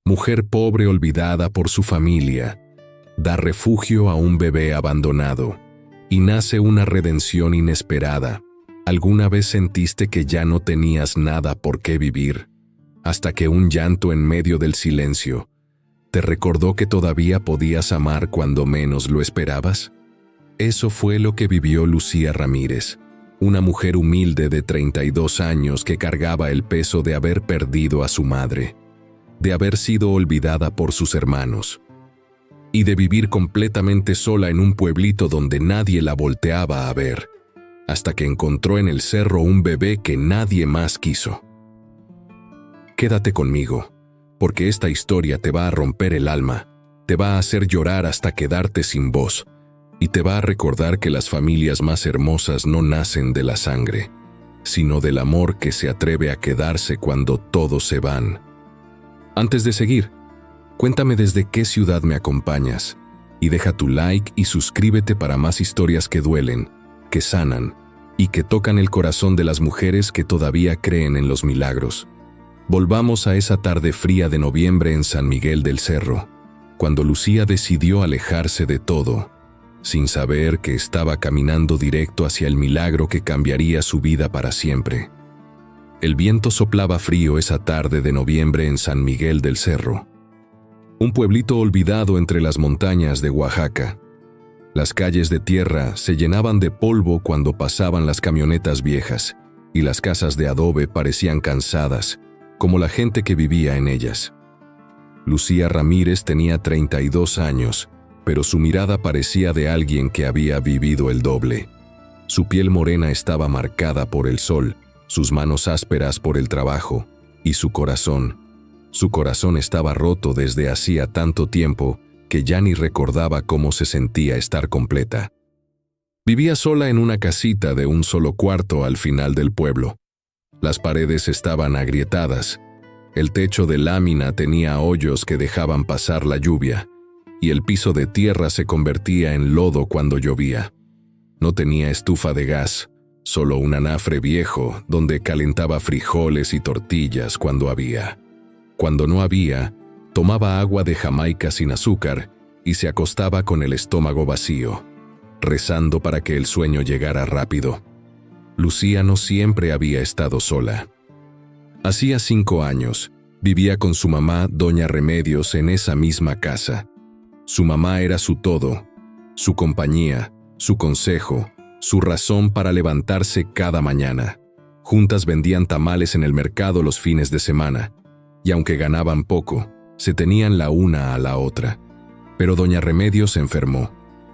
mujer pobre olvidada por su familia, da refugio a un bebé abandonado y nace una redención inesperada. ¿Alguna vez sentiste que ya no tenías nada por qué vivir? Hasta que un llanto en medio del silencio te recordó que todavía podías amar cuando menos lo esperabas. Eso fue lo que vivió Lucía Ramírez, una mujer humilde de 32 años que cargaba el peso de haber perdido a su madre, de haber sido olvidada por sus hermanos y de vivir completamente sola en un pueblito donde nadie la volteaba a ver, hasta que encontró en el cerro un bebé que nadie más quiso. Quédate conmigo, porque esta historia te va a romper el alma, te va a hacer llorar hasta quedarte sin voz, y te va a recordar que las familias más hermosas no nacen de la sangre, sino del amor que se atreve a quedarse cuando todos se van. Antes de seguir, cuéntame desde qué ciudad me acompañas, y deja tu like y suscríbete para más historias que duelen, que sanan y que tocan el corazón de las mujeres que todavía creen en los milagros. Volvamos a esa tarde fría de noviembre en San Miguel del Cerro, cuando Lucía decidió alejarse de todo, sin saber que estaba caminando directo hacia el milagro que cambiaría su vida para siempre. El viento soplaba frío esa tarde de noviembre en San Miguel del Cerro, un pueblito olvidado entre las montañas de Oaxaca. Las calles de tierra se llenaban de polvo cuando pasaban las camionetas viejas, y las casas de adobe parecían cansadas, como la gente que vivía en ellas. Lucía Ramírez tenía 32 años, pero su mirada parecía de alguien que había vivido el doble. Su piel morena estaba marcada por el sol, sus manos ásperas por el trabajo, y su corazón estaba roto desde hacía tanto tiempo que ya ni recordaba cómo se sentía estar completa. Vivía sola en una casita de un solo cuarto al final del pueblo. Las paredes estaban agrietadas, el techo de lámina tenía hoyos que dejaban pasar la lluvia, y el piso de tierra se convertía en lodo cuando llovía. No tenía estufa de gas, solo un anafre viejo donde calentaba frijoles y tortillas cuando había. Cuando no había, tomaba agua de Jamaica sin azúcar y se acostaba con el estómago vacío, rezando para que el sueño llegara rápido. Lucía no siempre había estado sola. Hacía 5 años, vivía con su mamá, doña Remedios, en esa misma casa. Su mamá era su todo, su compañía, su consejo, su razón para levantarse cada mañana. Juntas vendían tamales en el mercado los fines de semana, y aunque ganaban poco, se tenían la una a la otra. Pero doña Remedios se enfermó,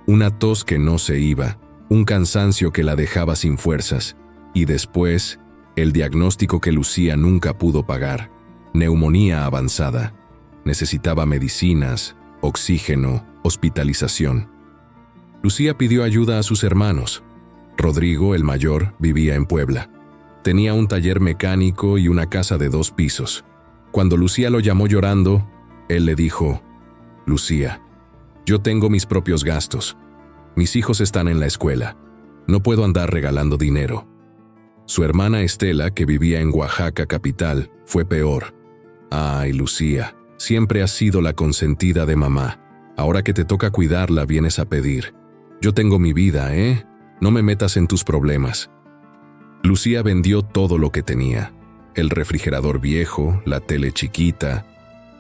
una tos que no se iba, un cansancio que la dejaba sin fuerzas, y después, el diagnóstico que Lucía nunca pudo pagar: neumonía avanzada. Necesitaba medicinas, oxígeno, hospitalización. Lucía pidió ayuda a sus hermanos. Rodrigo, el mayor, vivía en Puebla. Tenía un taller mecánico y una casa de 2 pisos. Cuando Lucía lo llamó llorando, él le dijo: «Lucía, yo tengo mis propios gastos. Mis hijos están en la escuela. No puedo andar regalando dinero». Su hermana Estela, que vivía en Oaxaca capital, fue peor. «Ay, Lucía, siempre has sido la consentida de mamá. Ahora que te toca cuidarla, vienes a pedir. Yo tengo mi vida, ¿eh? No me metas en tus problemas». Lucía vendió todo lo que tenía: el refrigerador viejo, la tele chiquita,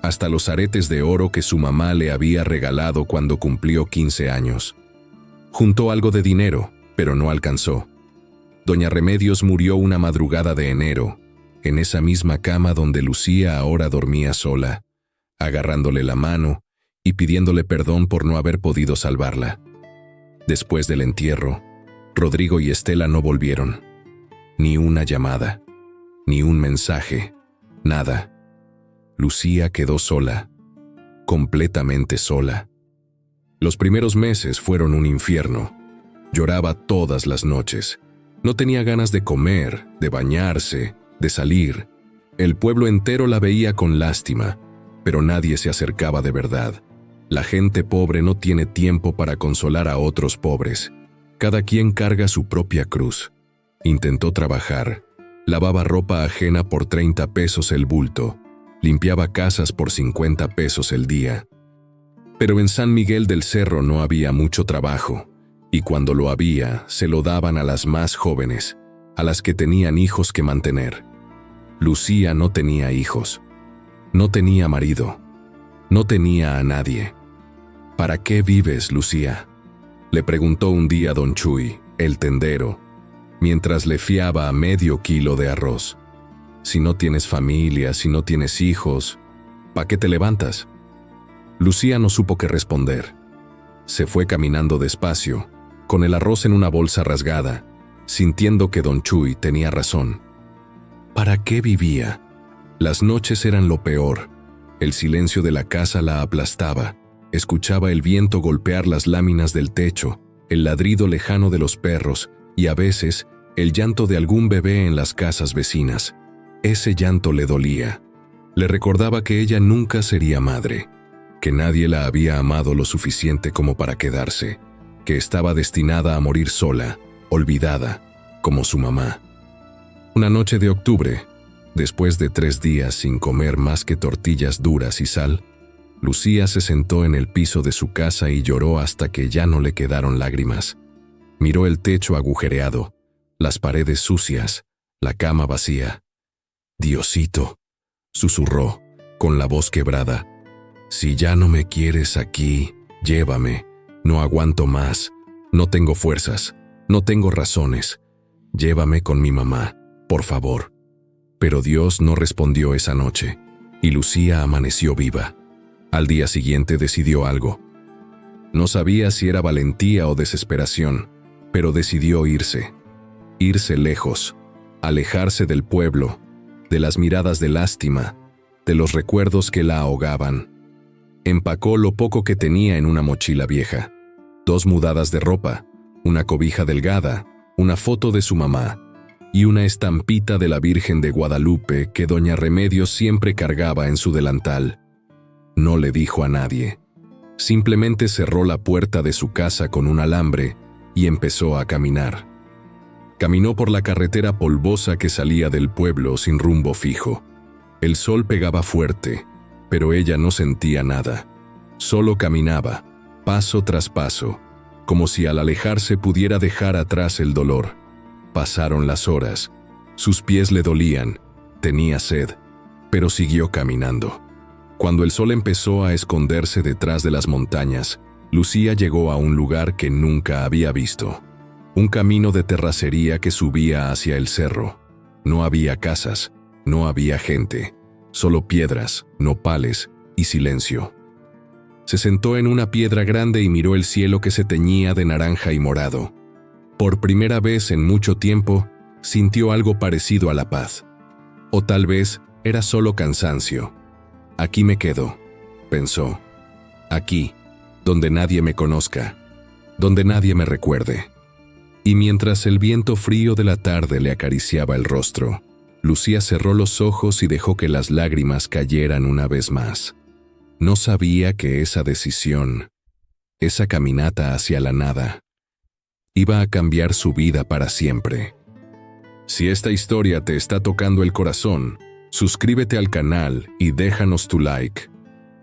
hasta los aretes de oro que su mamá le había regalado cuando cumplió 15 años. Juntó algo de dinero, pero no alcanzó. Doña Remedios murió una madrugada de enero, en esa misma cama donde Lucía ahora dormía sola, agarrándole la mano y pidiéndole perdón por no haber podido salvarla. Después del entierro, Rodrigo y Estela no volvieron. Ni una llamada, ni un mensaje, nada. Lucía quedó sola, completamente sola. Los primeros meses fueron un infierno. Lloraba todas las noches. No tenía ganas de comer, de bañarse, de salir. El pueblo entero la veía con lástima, pero nadie se acercaba de verdad. La gente pobre no tiene tiempo para consolar a otros pobres. Cada quien carga su propia cruz. Intentó trabajar. Lavaba ropa ajena por 30 pesos el bulto. limpiaba casas por 50 pesos el día. Pero en San Miguel del Cerro no había mucho trabajo, y cuando lo había, se lo daban a las más jóvenes, a las que tenían hijos que mantener. Lucía no tenía hijos, no tenía marido, no tenía a nadie. ¿Para qué vives, Lucía?, le preguntó un día don Chuy, el tendero, mientras le fiaba medio kilo de arroz. Si no tienes familia, si no tienes hijos, ¿para qué te levantas? Lucía no supo qué responder. Se fue caminando despacio, con el arroz en una bolsa rasgada, sintiendo que don Chuy tenía razón. ¿Para qué vivía? Las noches eran lo peor. El silencio de la casa la aplastaba. Escuchaba el viento golpear las láminas del techo, el ladrido lejano de los perros y a veces el llanto de algún bebé en las casas vecinas. Ese llanto le dolía. Le recordaba que ella nunca sería madre, que nadie la había amado lo suficiente como para quedarse, que estaba destinada a morir sola, olvidada, como su mamá. Una noche de octubre, después de 3 días sin comer más que tortillas duras y sal, Lucía se sentó en el piso de su casa y lloró hasta que ya no le quedaron lágrimas. Miró el techo agujereado, las paredes sucias, la cama vacía. «Diosito», susurró, con la voz quebrada, «si ya no me quieres aquí, llévame, no aguanto más, no tengo fuerzas, no tengo razones, llévame con mi mamá, por favor». Pero Dios no respondió esa noche, y Lucía amaneció viva. Al día siguiente decidió algo. No sabía si era valentía o desesperación, pero decidió irse. Irse lejos, alejarse del pueblo, de las miradas de lástima, de los recuerdos que la ahogaban. Empacó lo poco que tenía en una mochila vieja: 2 mudadas de ropa, una cobija delgada, una foto de su mamá y una estampita de la Virgen de Guadalupe que doña Remedios siempre cargaba en su delantal. No le dijo a nadie. Simplemente cerró la puerta de su casa con un alambre y empezó a caminar. Caminó por la carretera polvosa que salía del pueblo sin rumbo fijo. El sol pegaba fuerte, pero ella no sentía nada. Solo caminaba, paso tras paso, como si al alejarse pudiera dejar atrás el dolor. Pasaron las horas. Sus pies le dolían, tenía sed, pero siguió caminando. Cuando el sol empezó a esconderse detrás de las montañas, Lucía llegó a un lugar que nunca había visto. Un camino de terracería que subía hacia el cerro. No había casas, no había gente, solo piedras, nopales y silencio. Se sentó en una piedra grande y miró el cielo que se teñía de naranja y morado. Por primera vez en mucho tiempo, sintió algo parecido a la paz. O tal vez era solo cansancio. Aquí me quedo, pensó. Aquí, donde nadie me conozca, donde nadie me recuerde. Y mientras el viento frío de la tarde le acariciaba el rostro, Lucía cerró los ojos y dejó que las lágrimas cayeran una vez más. No sabía que esa decisión, esa caminata hacia la nada, iba a cambiar su vida para siempre. Si esta historia te está tocando el corazón, suscríbete al canal y déjanos tu like.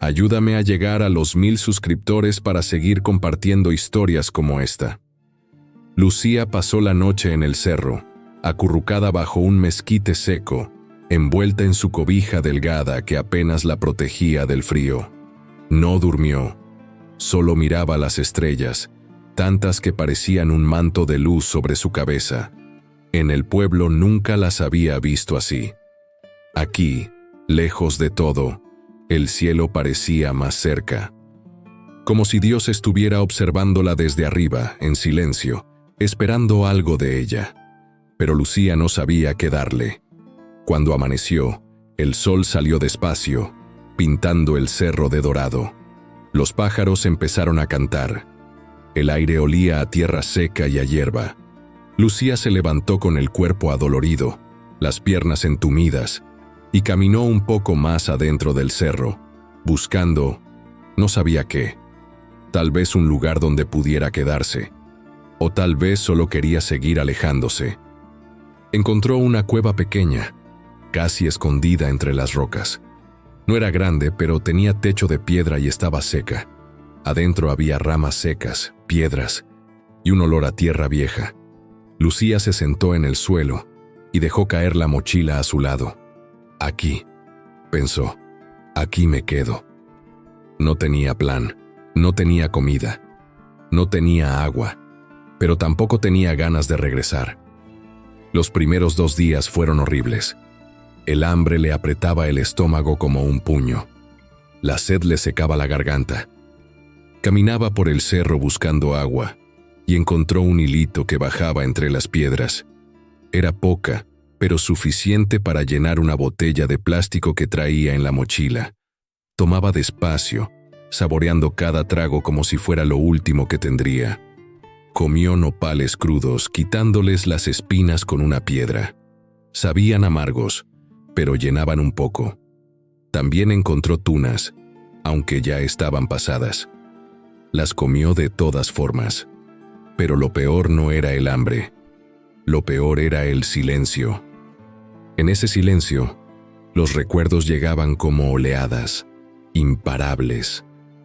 Ayúdame a llegar a los 1000 suscriptores para seguir compartiendo historias como esta. Lucía pasó la noche en el cerro, acurrucada bajo un mezquite seco, envuelta en su cobija delgada que apenas la protegía del frío. No durmió, solo miraba las estrellas, tantas que parecían un manto de luz sobre su cabeza. En el pueblo nunca las había visto así. Aquí, lejos de todo, el cielo parecía más cerca. Como si Dios estuviera observándola desde arriba, en silencio, esperando algo de ella. Pero Lucía no sabía qué darle. Cuando amaneció, el sol salió despacio, pintando el cerro de dorado. Los pájaros empezaron a cantar. El aire olía a tierra seca y a hierba. Lucía se levantó con el cuerpo adolorido, las piernas entumidas, y caminó un poco más adentro del cerro, buscando, no sabía qué. Tal vez un lugar donde pudiera quedarse, o tal vez solo quería seguir alejándose. Encontró una cueva pequeña, casi escondida entre las rocas. No era grande, pero tenía techo de piedra y estaba seca. Adentro había ramas secas, piedras y un olor a tierra vieja. Lucía se sentó en el suelo y dejó caer la mochila a su lado. Aquí, pensó, aquí me quedo. No tenía plan, no tenía comida, no tenía agua, pero tampoco tenía ganas de regresar. Los primeros 2 días fueron horribles. El hambre le apretaba el estómago como un puño. La sed le secaba la garganta. Caminaba por el cerro buscando agua y encontró un hilito que bajaba entre las piedras. Era poca, pero suficiente para llenar una botella de plástico que traía en la mochila. Tomaba despacio, saboreando cada trago como si fuera lo último que tendría. Comió nopales crudos, quitándoles las espinas con una piedra. Sabían amargos, pero llenaban un poco. También encontró tunas, aunque ya estaban pasadas. Las comió de todas formas. Pero lo peor no era el hambre. Lo peor era el silencio. En ese silencio, los recuerdos llegaban como oleadas, imparables,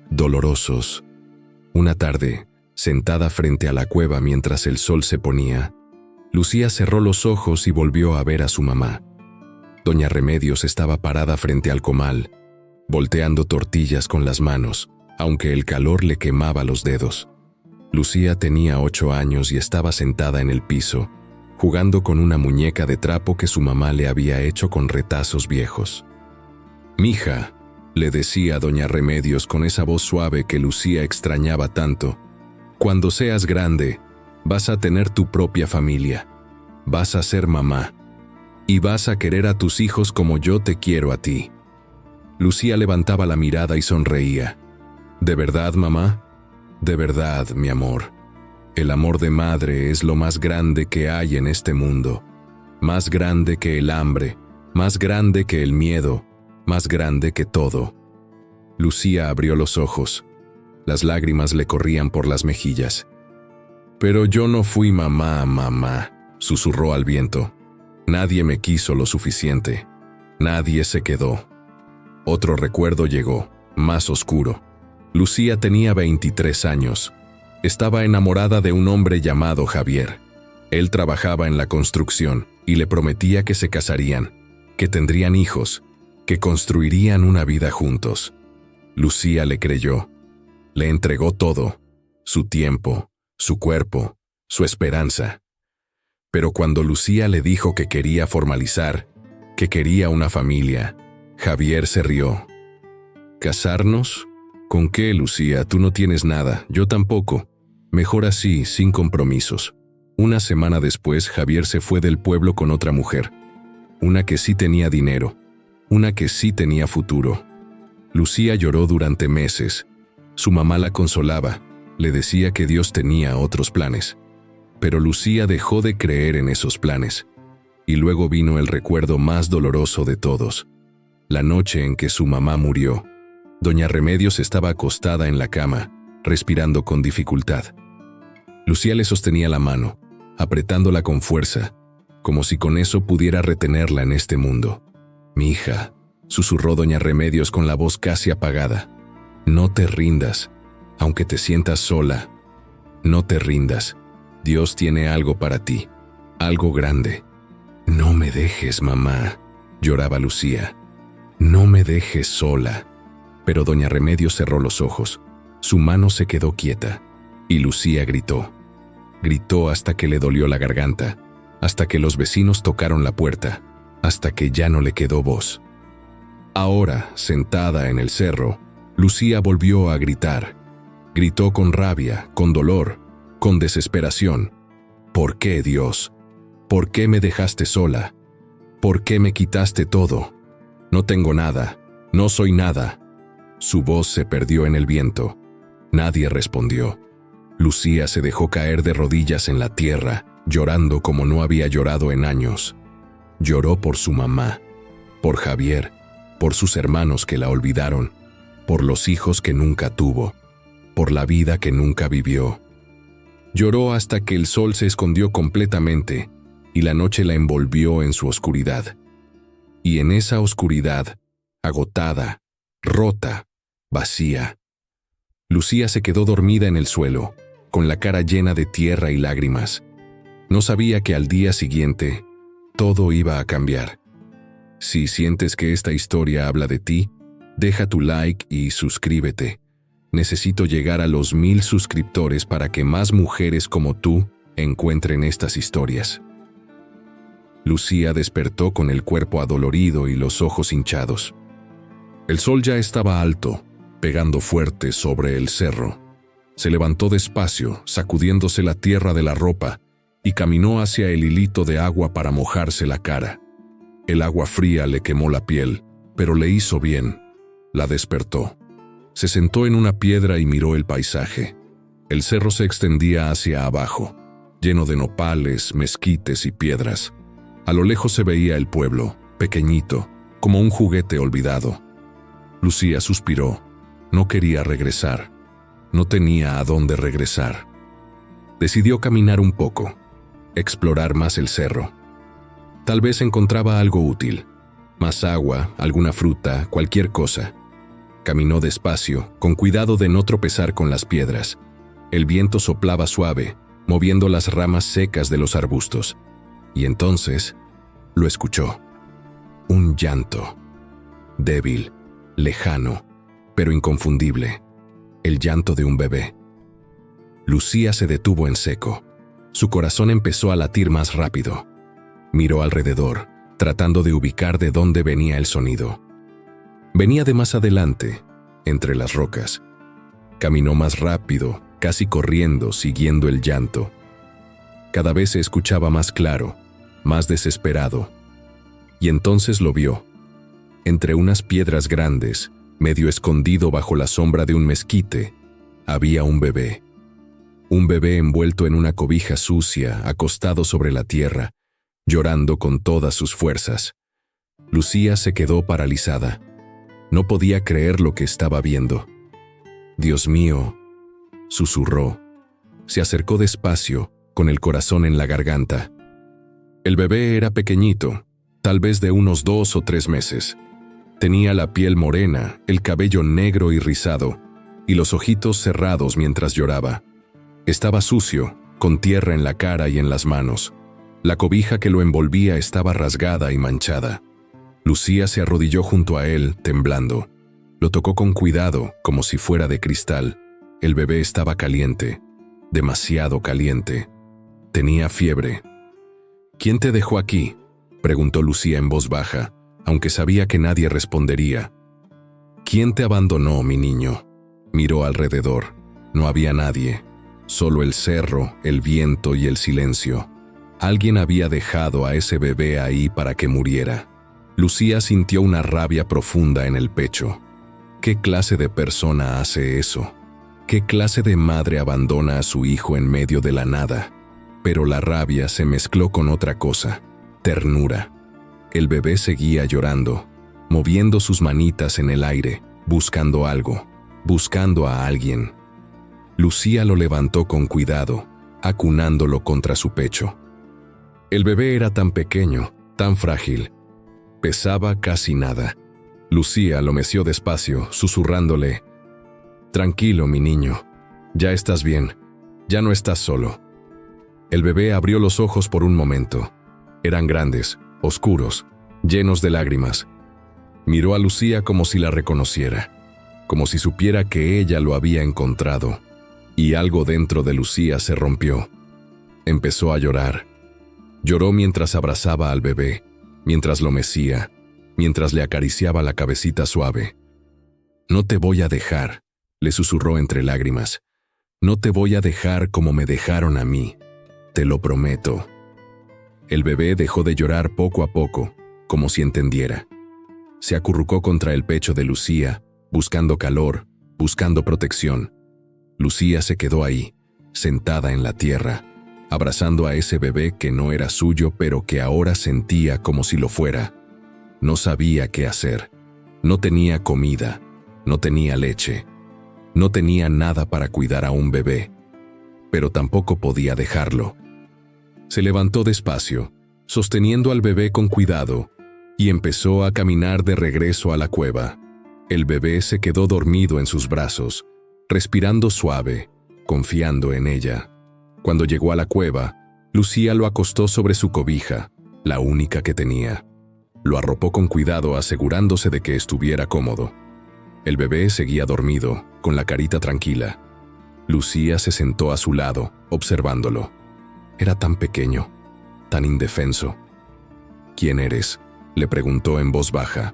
dolorosos. Una tarde, sentada frente a la cueva mientras el sol se ponía, Lucía cerró los ojos y volvió a ver a su mamá. Doña Remedios estaba parada frente al comal, volteando tortillas con las manos, aunque el calor le quemaba los dedos. Lucía tenía 8 años y estaba sentada en el piso, jugando con una muñeca de trapo que su mamá le había hecho con retazos viejos. «Mija», le decía doña Remedios con esa voz suave que Lucía extrañaba tanto, «cuando seas grande, vas a tener tu propia familia, vas a ser mamá, y vas a querer a tus hijos como yo te quiero a ti». Lucía levantaba la mirada y sonreía. «¿De verdad, mamá? De verdad, mi amor. El amor de madre es lo más grande que hay en este mundo. Más grande que el hambre, más grande que el miedo, más grande que todo». Lucía abrió los ojos. Las lágrimas le corrían por las mejillas. «Pero yo no fui mamá», susurró al viento. «Nadie me quiso lo suficiente. Nadie se quedó». Otro recuerdo llegó, más oscuro. Lucía tenía 23 años. Estaba enamorada de un hombre llamado Javier. Él trabajaba en la construcción y le prometía que se casarían, que tendrían hijos, que construirían una vida juntos. Lucía le creyó. Le entregó todo, su tiempo, su cuerpo, su esperanza. Pero cuando Lucía le dijo que quería formalizar, que quería una familia, Javier se rió. ¿Casarnos? ¿Con qué, Lucía? Tú no tienes nada, yo tampoco. Mejor así, sin compromisos. Una semana después, Javier se fue del pueblo con otra mujer. Una que sí tenía dinero. Una que sí tenía futuro. Lucía lloró durante meses. Su mamá la consolaba. Le decía que Dios tenía otros planes. Pero Lucía dejó de creer en esos planes. Y luego vino el recuerdo más doloroso de todos. La noche en que su mamá murió. Doña Remedios estaba acostada en la cama, respirando con dificultad. Lucía le sostenía la mano, apretándola con fuerza, como si con eso pudiera retenerla en este mundo. «Mi hija», susurró doña Remedios con la voz casi apagada. «No te rindas, aunque te sientas sola. No te rindas. Dios tiene algo para ti, algo grande». «No me dejes, mamá», lloraba Lucía. «No me dejes sola». Pero doña Remedios cerró los ojos. Su mano se quedó quieta, y Lucía gritó. Gritó hasta que le dolió la garganta, hasta que los vecinos tocaron la puerta, hasta que ya no le quedó voz. Ahora, sentada en el cerro, Lucía volvió a gritar. Gritó con rabia, con dolor, con desesperación. «¿Por qué, Dios? ¿Por qué me dejaste sola? ¿Por qué me quitaste todo? No tengo nada, no soy nada». Su voz se perdió en el viento. Nadie respondió. Lucía se dejó caer de rodillas en la tierra, llorando como no había llorado en años. Lloró por su mamá, por Javier, por sus hermanos que la olvidaron, por los hijos que nunca tuvo, por la vida que nunca vivió. Lloró hasta que el sol se escondió completamente y la noche la envolvió en su oscuridad. Y en esa oscuridad, agotada, rota, vacía. Lucía se quedó dormida en el suelo, con la cara llena de tierra y lágrimas. No sabía que al día siguiente todo iba a cambiar. Si sientes que esta historia habla de ti, deja tu like y suscríbete. Necesito llegar a los 1000 suscriptores para que más mujeres como tú encuentren estas historias. Lucía despertó con el cuerpo adolorido y los ojos hinchados. El sol ya estaba alto, pegando fuerte sobre el cerro. Se levantó despacio, sacudiéndose la tierra de la ropa, y caminó hacia el hilito de agua para mojarse la cara. El agua fría le quemó la piel, pero le hizo bien. La despertó. Se sentó en una piedra y miró el paisaje. El cerro se extendía hacia abajo, lleno de nopales, mezquites y piedras. A lo lejos se veía el pueblo, pequeñito, como un juguete olvidado. Lucía suspiró. No quería regresar. No tenía a dónde regresar. Decidió caminar un poco, explorar más el cerro. Tal vez encontraba algo útil. Más agua, alguna fruta, cualquier cosa. Caminó despacio, con cuidado de no tropezar con las piedras. El viento soplaba suave, moviendo las ramas secas de los arbustos. Y entonces lo escuchó. Un llanto. Débil, lejano, pero inconfundible. El llanto de un bebé. Lucía se detuvo en seco. Su corazón empezó a latir más rápido. Miró alrededor, tratando de ubicar de dónde venía el sonido. Venía de más adelante, entre las rocas. Caminó más rápido, casi corriendo, siguiendo el llanto. Cada vez se escuchaba más claro, más desesperado. Y entonces lo vio. Entre unas piedras grandes, medio escondido bajo la sombra de un mezquite, había un bebé. Un bebé envuelto en una cobija sucia, acostado sobre la tierra, llorando con todas sus fuerzas. Lucía se quedó paralizada. No podía creer lo que estaba viendo. «Dios mío», susurró. Se acercó despacio, con el corazón en la garganta. El bebé era pequeñito, tal vez de unos 2 o 3 meses. Tenía la piel morena, el cabello negro y rizado, y los ojitos cerrados mientras lloraba. Estaba sucio, con tierra en la cara y en las manos. La cobija que lo envolvía estaba rasgada y manchada. Lucía se arrodilló junto a él, temblando. Lo tocó con cuidado, como si fuera de cristal. El bebé estaba caliente, demasiado caliente. Tenía fiebre. «¿Quién te dejó aquí?», preguntó Lucía en voz baja, aunque sabía que nadie respondería. «¿Quién te abandonó, mi niño?». Miró alrededor. No había nadie. Solo el cerro, el viento y el silencio. Alguien había dejado a ese bebé ahí para que muriera. Lucía sintió una rabia profunda en el pecho. ¿Qué clase de persona hace eso? ¿Qué clase de madre abandona a su hijo en medio de la nada? Pero la rabia se mezcló con otra cosa, ternura. El bebé seguía llorando, moviendo sus manitas en el aire, buscando algo, buscando a alguien. Lucía lo levantó con cuidado, acunándolo contra su pecho. El bebé era tan pequeño, tan frágil. Pesaba casi nada. Lucía lo meció despacio, susurrándole: «Tranquilo, mi niño. Ya estás bien. Ya no estás solo». El bebé abrió los ojos por un momento. Eran grandes, oscuros, llenos de lágrimas. Miró a Lucía como si la reconociera, como si supiera que ella lo había encontrado. Y algo dentro de Lucía se rompió. Empezó a llorar. Lloró mientras abrazaba al bebé, mientras lo mecía, mientras le acariciaba la cabecita suave. «No te voy a dejar», le susurró entre lágrimas. «No te voy a dejar como me dejaron a mí. Te lo prometo». El bebé dejó de llorar poco a poco, como si entendiera. Se acurrucó contra el pecho de Lucía, buscando calor, buscando protección. Lucía se quedó ahí, sentada en la tierra, abrazando a ese bebé que no era suyo, pero que ahora sentía como si lo fuera. No sabía qué hacer. No tenía comida, no tenía leche, no tenía nada para cuidar a un bebé, pero tampoco podía dejarlo. Se levantó despacio, sosteniendo al bebé con cuidado, y empezó a caminar de regreso a la cueva. El bebé se quedó dormido en sus brazos, respirando suave, confiando en ella. Cuando llegó a la cueva, Lucía lo acostó sobre su cobija, la única que tenía. Lo arropó con cuidado, asegurándose de que estuviera cómodo. El bebé seguía dormido, con la carita tranquila. Lucía se sentó a su lado, observándolo. Era tan pequeño, tan indefenso. «¿Quién eres?», le preguntó en voz baja.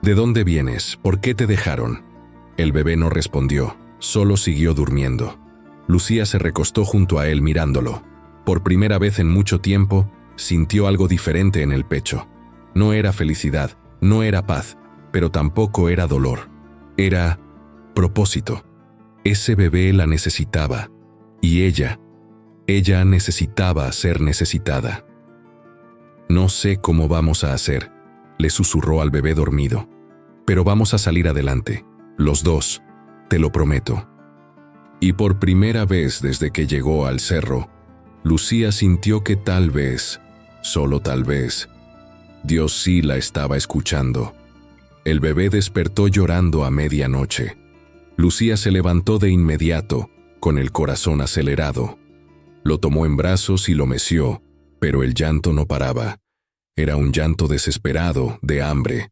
«¿De dónde vienes? ¿Por qué te dejaron?». El bebé no respondió, solo siguió durmiendo. Lucía se recostó junto a él mirándolo. Por primera vez en mucho tiempo, sintió algo diferente en el pecho. No era felicidad, no era paz, pero tampoco era dolor. Era propósito. Ese bebé la necesitaba. Y ella necesitaba ser necesitada. «No sé cómo vamos a hacer», le susurró al bebé dormido. «Pero vamos a salir adelante, los dos, te lo prometo». Y por primera vez desde que llegó al cerro, Lucía sintió que tal vez, solo tal vez, Dios sí la estaba escuchando. El bebé despertó llorando a medianoche. Lucía se levantó de inmediato, con el corazón acelerado. Lo tomó en brazos y lo meció, pero el llanto no paraba. Era un llanto desesperado, de hambre.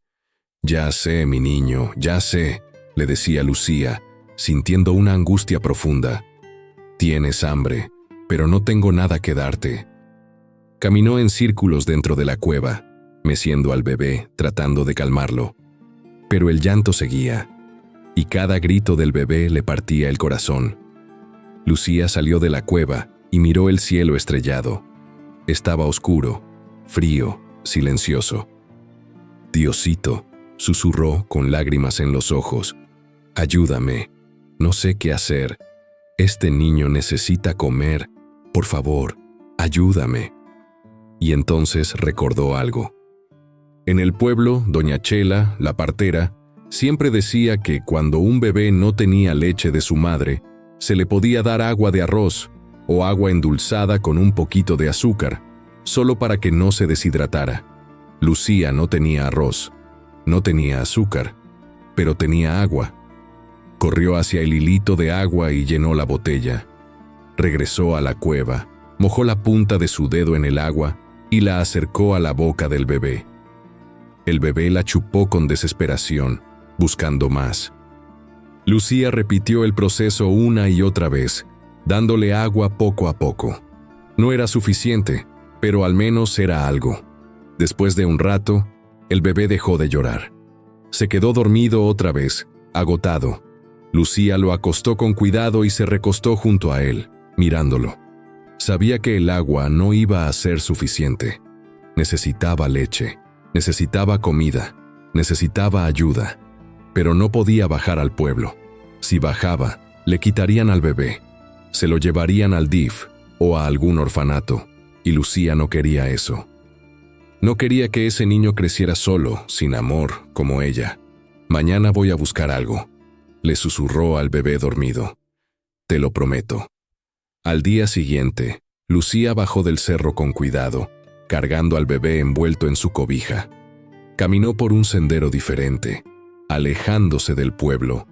«Ya sé, mi niño, ya sé», le decía Lucía, sintiendo una angustia profunda. «Tienes hambre, pero no tengo nada que darte». Caminó en círculos dentro de la cueva, meciendo al bebé, tratando de calmarlo. Pero el llanto seguía, y cada grito del bebé le partía el corazón. Lucía salió de la cueva y miró el cielo estrellado. Estaba oscuro, frío, silencioso. «Diosito», susurró con lágrimas en los ojos, «ayúdame, no sé qué hacer. Este niño necesita comer. Por favor, ayúdame». Y entonces recordó algo. En el pueblo, doña Chela, la partera, siempre decía que cuando un bebé no tenía leche de su madre, se le podía dar agua de arroz o agua endulzada con un poquito de azúcar, solo para que no se deshidratara. Lucía no tenía arroz, no tenía azúcar, pero tenía agua. Corrió hacia el hilito de agua y llenó la botella. Regresó a la cueva, mojó la punta de su dedo en el agua y la acercó a la boca del bebé. El bebé la chupó con desesperación, buscando más. Lucía repitió el proceso una y otra vez, dándole agua poco a poco. No era suficiente, pero al menos era algo. Después de un rato, el bebé dejó de llorar. Se quedó dormido otra vez, agotado. Lucía lo acostó con cuidado y se recostó junto a él, mirándolo. Sabía que el agua no iba a ser suficiente. Necesitaba leche, necesitaba comida, necesitaba ayuda. Pero no podía bajar al pueblo. Si bajaba, le quitarían al bebé. Se lo llevarían al DIF o a algún orfanato, y Lucía no quería eso. No quería que ese niño creciera solo, sin amor, como ella. «Mañana voy a buscar algo», le susurró al bebé dormido. «Te lo prometo». Al día siguiente, Lucía bajó del cerro con cuidado, cargando al bebé envuelto en su cobija. Caminó por un sendero diferente, alejándose del pueblo,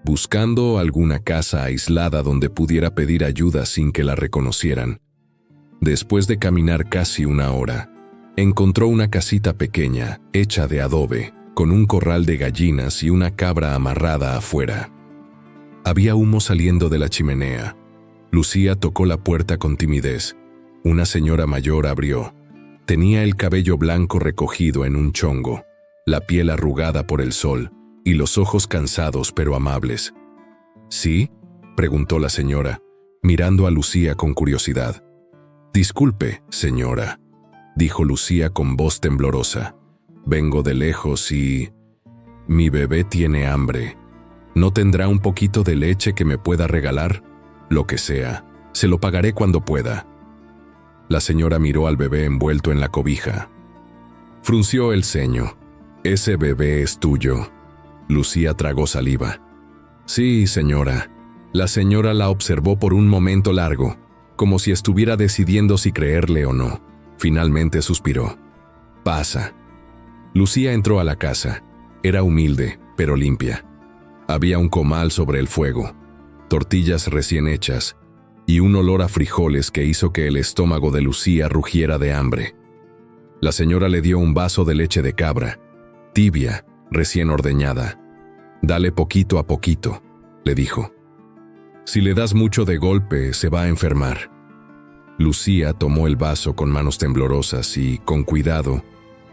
buscando alguna casa aislada donde pudiera pedir ayuda sin que la reconocieran. Después de caminar casi una hora, encontró una casita pequeña, hecha de adobe, con un corral de gallinas y una cabra amarrada afuera. Había humo saliendo de la chimenea. Lucía tocó la puerta con timidez. Una señora mayor abrió. Tenía el cabello blanco recogido en un chongo, la piel arrugada por el sol y los ojos cansados pero amables. «¿Sí?», preguntó la señora, mirando a Lucía con curiosidad. «Disculpe, señora», dijo Lucía con voz temblorosa. «Vengo de lejos y... mi bebé tiene hambre. ¿No tendrá un poquito de leche que me pueda regalar? Lo que sea, se lo pagaré cuando pueda». La señora miró al bebé envuelto en la cobija. Frunció el ceño. «Ese bebé es tuyo». Lucía tragó saliva. «Sí, señora». La señora la observó por un momento largo, como si estuviera decidiendo si creerle o no. Finalmente suspiró. «Pasa». Lucía entró a la casa. Era humilde, pero limpia. Había un comal sobre el fuego, tortillas recién hechas y un olor a frijoles que hizo que el estómago de Lucía rugiera de hambre. La señora le dio un vaso de leche de cabra, tibia, recién ordeñada. «Dale poquito a poquito», le dijo. «Si le das mucho de golpe, se va a enfermar». Lucía tomó el vaso con manos temblorosas y, con cuidado,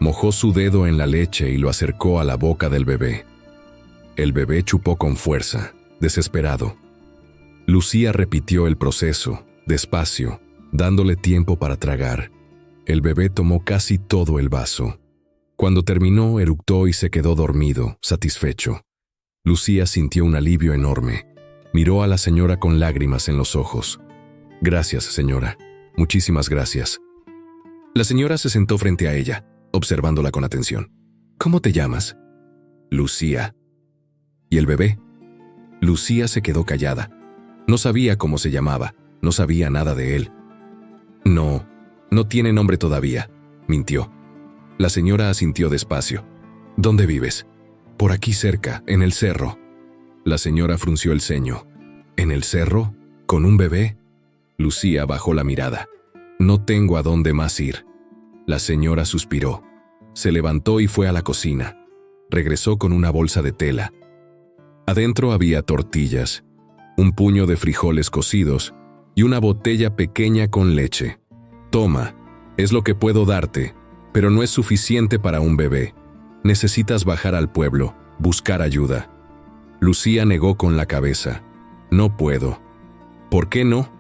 mojó su dedo en la leche y lo acercó a la boca del bebé. El bebé chupó con fuerza, desesperado. Lucía repitió el proceso, despacio, dándole tiempo para tragar. El bebé tomó casi todo el vaso. Cuando terminó, eructó y se quedó dormido, satisfecho. Lucía sintió un alivio enorme. Miró a la señora con lágrimas en los ojos. «Gracias, señora. Muchísimas gracias». La señora se sentó frente a ella, observándola con atención. «¿Cómo te llamas?» «Lucía». «¿Y el bebé?» Lucía se quedó callada. No sabía cómo se llamaba, no sabía nada de él. «No tiene nombre todavía», mintió. La señora asintió despacio. «¿Dónde vives?» «Por aquí cerca, en el cerro». La señora frunció el ceño. «¿En el cerro? ¿Con un bebé?» Lucía bajó la mirada. «No tengo a dónde más ir». La señora suspiró. Se levantó y fue a la cocina. Regresó con una bolsa de tela. Adentro había tortillas, un puño de frijoles cocidos y una botella pequeña con leche. «Toma, es lo que puedo darte, pero no es suficiente para un bebé. Necesitas bajar al pueblo, buscar ayuda». Lucía negó con la cabeza. «No puedo». «¿Por qué no?»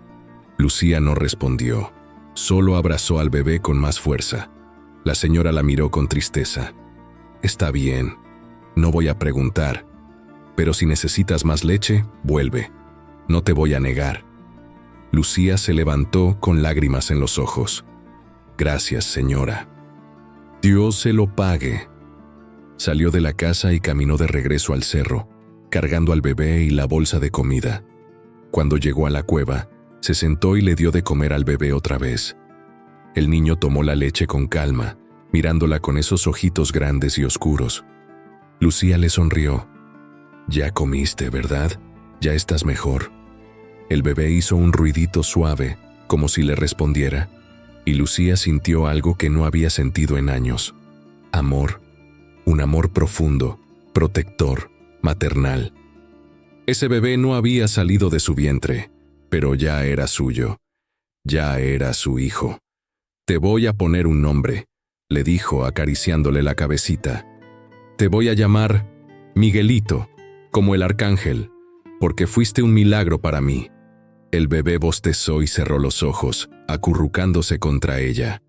Lucía no respondió. Solo abrazó al bebé con más fuerza. La señora la miró con tristeza. «Está bien, no voy a preguntar. Pero si necesitas más leche, vuelve. No te voy a negar». Lucía se levantó con lágrimas en los ojos. «Gracias, señora». «Dios se lo pague». Salió de la casa y caminó de regreso al cerro, cargando al bebé y la bolsa de comida. Cuando llegó a la cueva, se sentó y le dio de comer al bebé otra vez. El niño tomó la leche con calma, mirándola con esos ojitos grandes y oscuros. Lucía le sonrió. «Ya comiste, ¿verdad? Ya estás mejor». El bebé hizo un ruidito suave, como si le respondiera, y Lucía sintió algo que no había sentido en años. Amor. Un amor profundo, protector, maternal. Ese bebé no había salido de su vientre, pero ya era suyo. Ya era su hijo. «Te voy a poner un nombre», le dijo acariciándole la cabecita. «Te voy a llamar Miguelito, como el arcángel, porque fuiste un milagro para mí». El bebé bostezó y cerró los ojos, acurrucándose contra ella.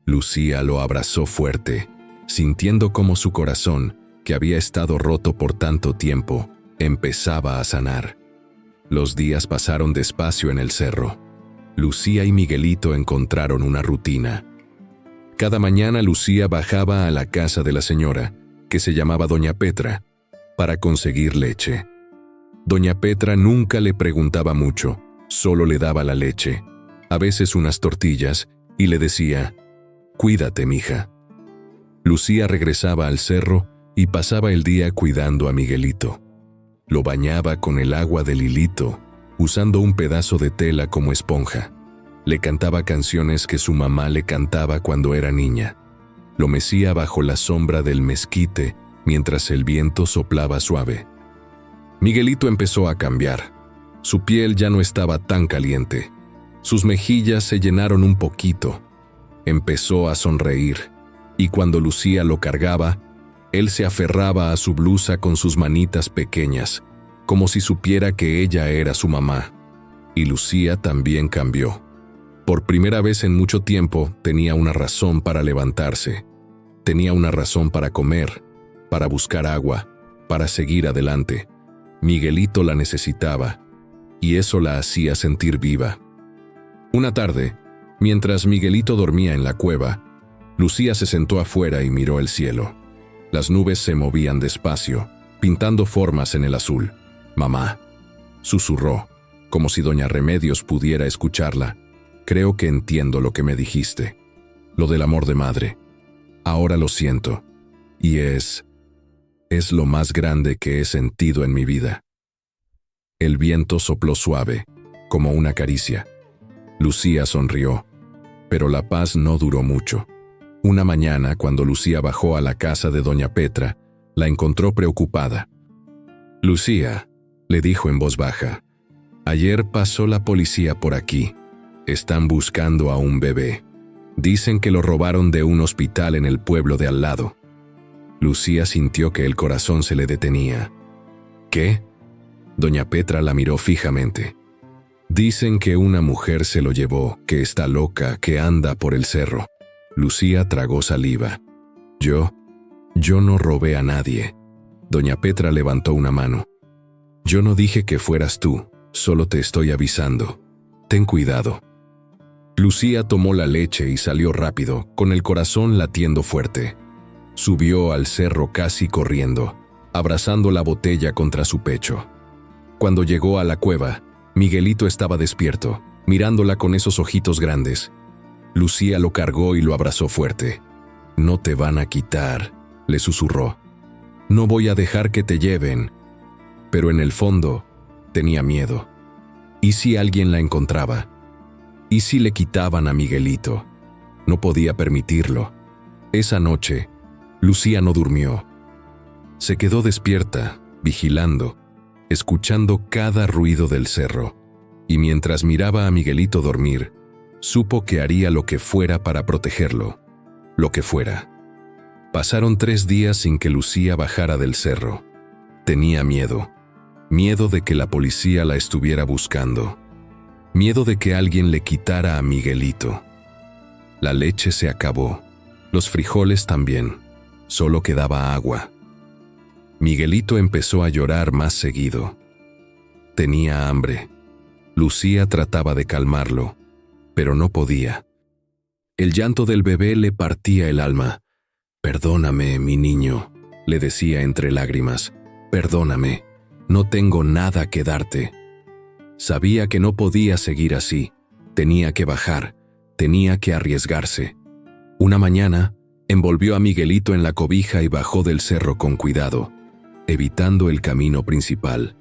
Lucía lo abrazó fuerte, sintiendo cómo su corazón, que había estado roto por tanto tiempo, empezaba a sanar. Los días pasaron despacio en el cerro. Lucía y Miguelito encontraron una rutina. Cada mañana Lucía bajaba a la casa de la señora, que se llamaba Doña Petra, para conseguir leche. Doña Petra nunca le preguntaba mucho, solo le daba la leche, a veces unas tortillas, y le decía: «Cuídate, mija». Lucía regresaba al cerro y pasaba el día cuidando a Miguelito. Lo bañaba con el agua del hilito, usando un pedazo de tela como esponja. Le cantaba canciones que su mamá le cantaba cuando era niña. Lo mecía bajo la sombra del mezquite mientras el viento soplaba suave. Miguelito empezó a cambiar. Su piel ya no estaba tan caliente. Sus mejillas se llenaron un poquito. Empezó a sonreír, y cuando Lucía lo cargaba, él se aferraba a su blusa con sus manitas pequeñas, como si supiera que ella era su mamá. Y Lucía también cambió. Por primera vez en mucho tiempo tenía una razón para levantarse. Tenía una razón para comer, para buscar agua, para seguir adelante. Miguelito la necesitaba, y eso la hacía sentir viva. Una tarde, mientras Miguelito dormía en la cueva, Lucía se sentó afuera y miró el cielo. Las nubes se movían despacio, pintando formas en el azul. «Mamá», susurró, como si doña Remedios pudiera escucharla. «Creo que entiendo lo que me dijiste. Lo del amor de madre. Ahora lo siento. y es lo más grande que he sentido en mi vida. El viento sopló suave, como una caricia. Lucía sonrió, pero la paz no duró mucho. Una mañana, cuando Lucía bajó a la casa de doña Petra, la encontró preocupada. «Lucía», le dijo en voz baja, «ayer pasó la policía por aquí. Están buscando a un bebé. Dicen que lo robaron de un hospital en el pueblo de al lado». Lucía sintió que el corazón se le detenía. «¿Qué?». Doña Petra la miró fijamente. «Dicen que una mujer se lo llevó, que está loca, que anda por el cerro». Lucía tragó saliva. Yo no robé a nadie». Doña Petra levantó una mano. «Yo no dije que fueras tú, solo te estoy avisando. Ten cuidado». Lucía tomó la leche y salió rápido, con el corazón latiendo fuerte. Subió al cerro casi corriendo, abrazando la botella contra su pecho. Cuando llegó a la cueva, Miguelito estaba despierto, mirándola con esos ojitos grandes. Lucía lo cargó y lo abrazó fuerte. «No te van a quitar», le susurró. «No voy a dejar que te lleven». Pero en el fondo, tenía miedo. ¿Y si alguien la encontraba? ¿Y si le quitaban a Miguelito? No podía permitirlo. Esa noche, Lucía no durmió. Se quedó despierta, vigilando, escuchando cada ruido del cerro, y mientras miraba a Miguelito dormir, supo que haría lo que fuera para protegerlo, lo que fuera. Pasaron 3 días sin que Lucía bajara del cerro. Tenía miedo de que la policía la estuviera buscando, miedo de que alguien le quitara a Miguelito. La leche se acabó, los frijoles también, solo quedaba agua. Miguelito empezó a llorar más seguido. Tenía hambre. Lucía trataba de calmarlo, pero no podía. El llanto del bebé le partía el alma. «Perdóname, mi niño», le decía entre lágrimas. «Perdóname, no tengo nada que darte». Sabía que no podía seguir así. Tenía que bajar, tenía que arriesgarse. Una mañana, envolvió a Miguelito en la cobija y bajó del cerro con cuidado, evitando el camino principal.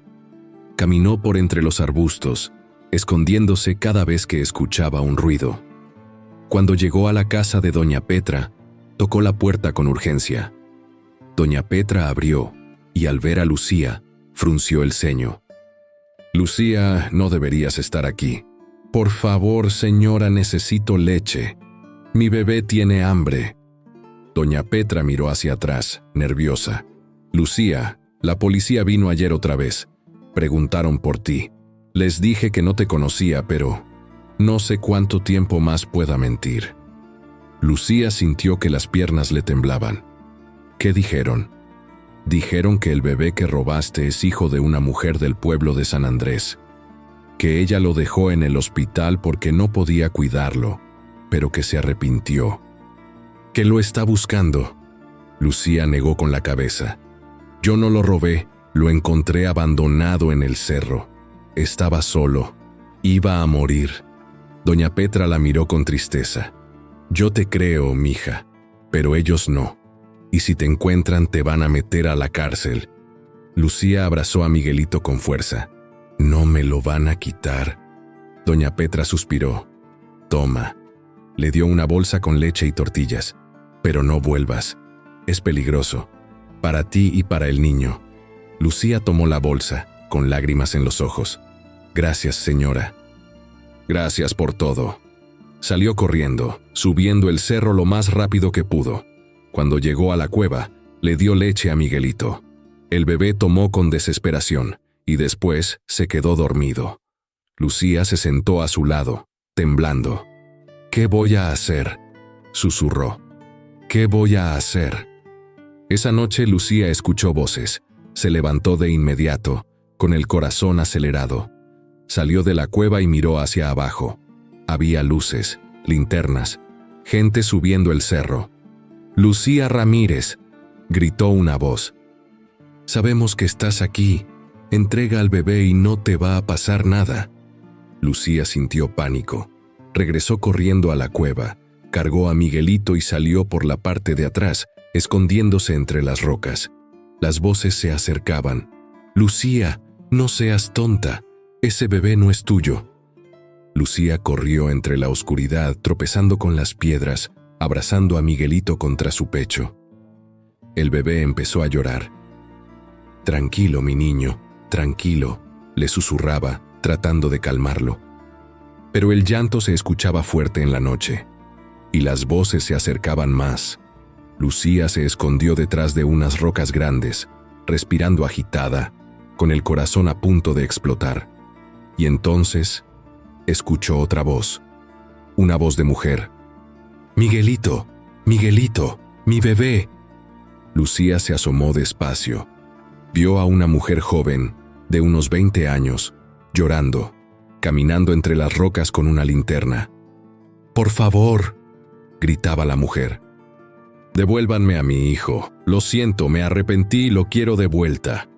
Caminó por entre los arbustos, escondiéndose cada vez que escuchaba un ruido. Cuando llegó a la casa de doña Petra, tocó la puerta con urgencia. Doña Petra abrió, y al ver a Lucía, frunció el ceño. «Lucía, no deberías estar aquí. Por favor, señora, necesito leche. Mi bebé tiene hambre». Doña Petra miró hacia atrás, nerviosa. «Lucía, la policía vino ayer otra vez. Preguntaron por ti. Les dije que no te conocía, pero no sé cuánto tiempo más pueda mentir». Lucía sintió que las piernas le temblaban. «¿Qué dijeron?» «Dijeron que el bebé que robaste es hijo de una mujer del pueblo de San Andrés, que ella lo dejó en el hospital porque no podía cuidarlo, pero que se arrepintió, que lo está buscando». Lucía negó con la cabeza. «Yo no lo robé, lo encontré abandonado en el cerro. Estaba solo, iba a morir». Doña Petra la miró con tristeza. «Yo te creo, mija, pero ellos no. Y si te encuentran te van a meter a la cárcel». Lucía abrazó a Miguelito con fuerza. «No me lo van a quitar». Doña Petra suspiró. «Toma». Le dio una bolsa con leche y tortillas. «Pero no vuelvas. Es peligroso. Para ti y para el niño». Lucía tomó la bolsa, con lágrimas en los ojos. «Gracias, señora». «Gracias por todo». Salió corriendo, subiendo el cerro lo más rápido que pudo. Cuando llegó a la cueva, le dio leche a Miguelito. El bebé tomó con desesperación, y después se quedó dormido. Lucía se sentó a su lado, temblando. «¿Qué voy a hacer?», susurró. «¿Qué voy a hacer?». Esa noche Lucía escuchó voces. Se levantó de inmediato, con el corazón acelerado. Salió de la cueva y miró hacia abajo. Había luces, linternas, gente subiendo el cerro. «Lucía Ramírez», gritó una voz. «Sabemos que estás aquí. Entrega al bebé y no te va a pasar nada». Lucía sintió pánico. Regresó corriendo a la cueva, cargó a Miguelito y salió por la parte de atrás, escondiéndose entre las rocas. Las voces se acercaban. «Lucía, no seas tonta. Ese bebé no es tuyo». Lucía corrió entre la oscuridad, tropezando con las piedras, abrazando a Miguelito contra su pecho. El bebé empezó a llorar. «Tranquilo, mi niño, tranquilo», le susurraba, tratando de calmarlo. Pero el llanto se escuchaba fuerte en la noche, y las voces se acercaban más. Lucía se escondió detrás de unas rocas grandes, respirando agitada, con el corazón a punto de explotar. Y entonces escuchó otra voz, una voz de mujer. «Miguelito, Miguelito, mi bebé». Lucía se asomó despacio. Vio a una mujer joven, de unos 20 años, llorando, caminando entre las rocas con una linterna. «Por favor», gritaba la mujer. «Devuélvanme a mi hijo. Lo siento, me arrepentí y lo quiero de vuelta».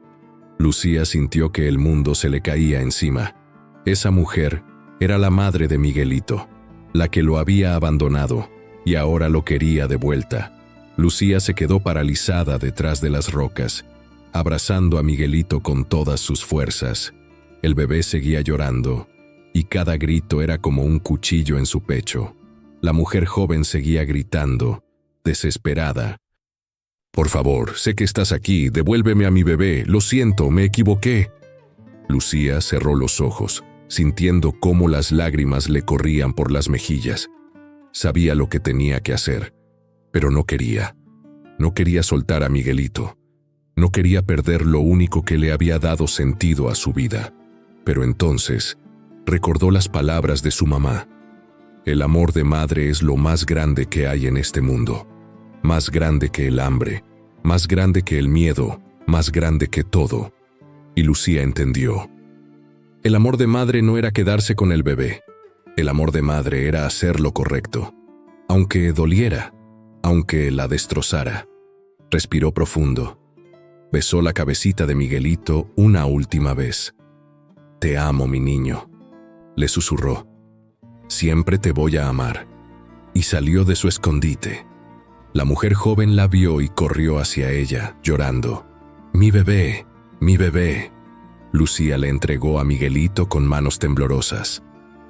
Lucía sintió que el mundo se le caía encima. Esa mujer era la madre de Miguelito, la que lo había abandonado, y ahora lo quería de vuelta. Lucía se quedó paralizada detrás de las rocas, abrazando a Miguelito con todas sus fuerzas. El bebé seguía llorando, y cada grito era como un cuchillo en su pecho. La mujer joven seguía gritando, desesperada. «Por favor, sé que estás aquí, devuélveme a mi bebé, lo siento, me equivoqué». Lucía cerró los ojos, sintiendo cómo las lágrimas le corrían por las mejillas. Sabía lo que tenía que hacer, pero no quería. No quería soltar a Miguelito. No quería perder lo único que le había dado sentido a su vida. Pero entonces recordó las palabras de su mamá. El amor de madre es lo más grande que hay en este mundo. Más grande que el hambre, más grande que el miedo, más grande que todo. Y Lucía entendió. El amor de madre no era quedarse con el bebé. El amor de madre era hacer lo correcto. Aunque doliera, aunque la destrozara. Respiró profundo. Besó la cabecita de Miguelito una última vez. «Te amo, mi niño», le susurró. «Siempre te voy a amar». Y salió de su escondite. La mujer joven la vio y corrió hacia ella, llorando. «Mi bebé, mi bebé». Lucía le entregó a Miguelito con manos temblorosas.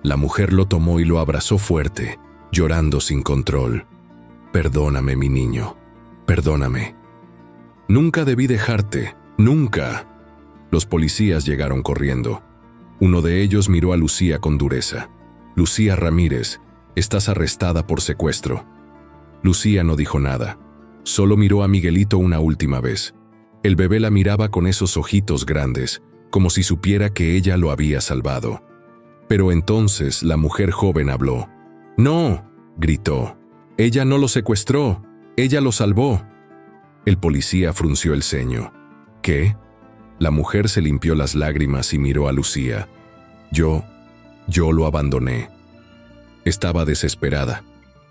La mujer lo tomó y lo abrazó fuerte, llorando sin control. «Perdóname, mi niño, perdóname. Nunca debí dejarte, nunca». Los policías llegaron corriendo. Uno de ellos miró a Lucía con dureza. «Lucía Ramírez, estás arrestada por secuestro». Lucía no dijo nada. Solo miró a Miguelito una última vez. El bebé la miraba con esos ojitos grandes, como si supiera que ella lo había salvado. Pero entonces la mujer joven habló. «No», gritó. «Ella no lo secuestró, ella lo salvó». El policía frunció el ceño. «¿Qué?». La mujer se limpió las lágrimas y miró a Lucía. Yo lo abandoné. Estaba desesperada.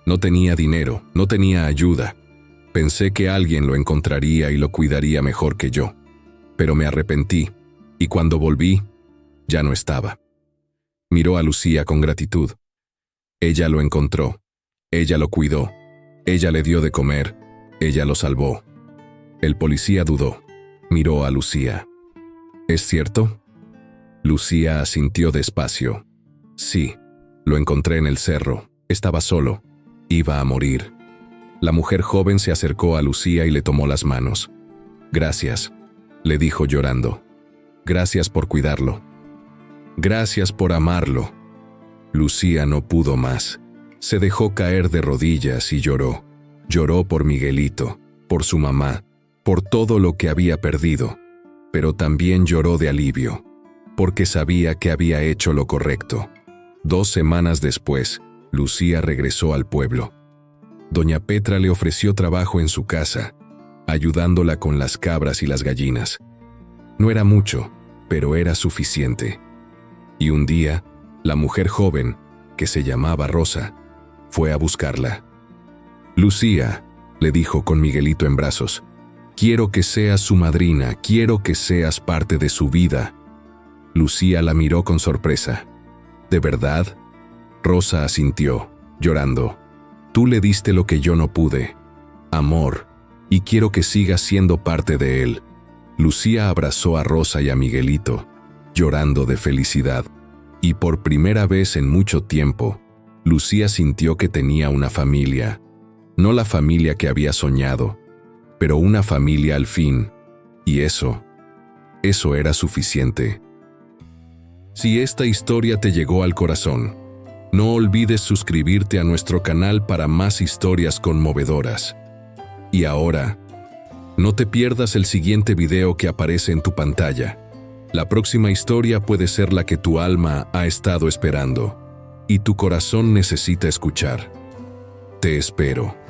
No tenía dinero, no tenía ayuda. Pensé que alguien lo encontraría y lo cuidaría mejor que yo. Pero me arrepentí, y cuando volví, ya no estaba». Miró a Lucía con gratitud. Ella lo encontró, ella lo cuidó, ella le dio de comer, ella lo salvó. El policía dudó. Miró a Lucía. «¿Es cierto?». Lucía asintió despacio. «Sí, lo encontré en el cerro, estaba solo, iba a morir». La mujer joven se acercó a Lucía y le tomó las manos. «Gracias», le dijo llorando. «Gracias por cuidarlo. Gracias por amarlo». Lucía no pudo más. Se dejó caer de rodillas y lloró. Lloró por Miguelito, por su mamá, por todo lo que había perdido. Pero también lloró de alivio, porque sabía que había hecho lo correcto. 2 semanas después, Lucía regresó al pueblo. Doña Petra le ofreció trabajo en su casa, ayudándola con las cabras y las gallinas. No era mucho, pero era suficiente. Y un día, la mujer joven, que se llamaba Rosa, fue a buscarla. «Lucía», le dijo con Miguelito en brazos, «quiero que seas su madrina, quiero que seas parte de su vida». Lucía la miró con sorpresa. «¿De verdad?». Rosa asintió, llorando. «Tú le diste lo que yo no pude. Amor, y quiero que sigas siendo parte de él. Lucía abrazó a Rosa y a Miguelito, llorando de felicidad, y por primera vez en mucho tiempo, Lucía sintió que tenía una familia. No la familia que había soñado, pero una familia al fin, y eso era suficiente. Si esta historia te llegó al corazón, no olvides suscribirte a nuestro canal para más historias conmovedoras. Y ahora, no te pierdas el siguiente video que aparece en tu pantalla. La próxima historia puede ser la que tu alma ha estado esperando y tu corazón necesita escuchar. Te espero.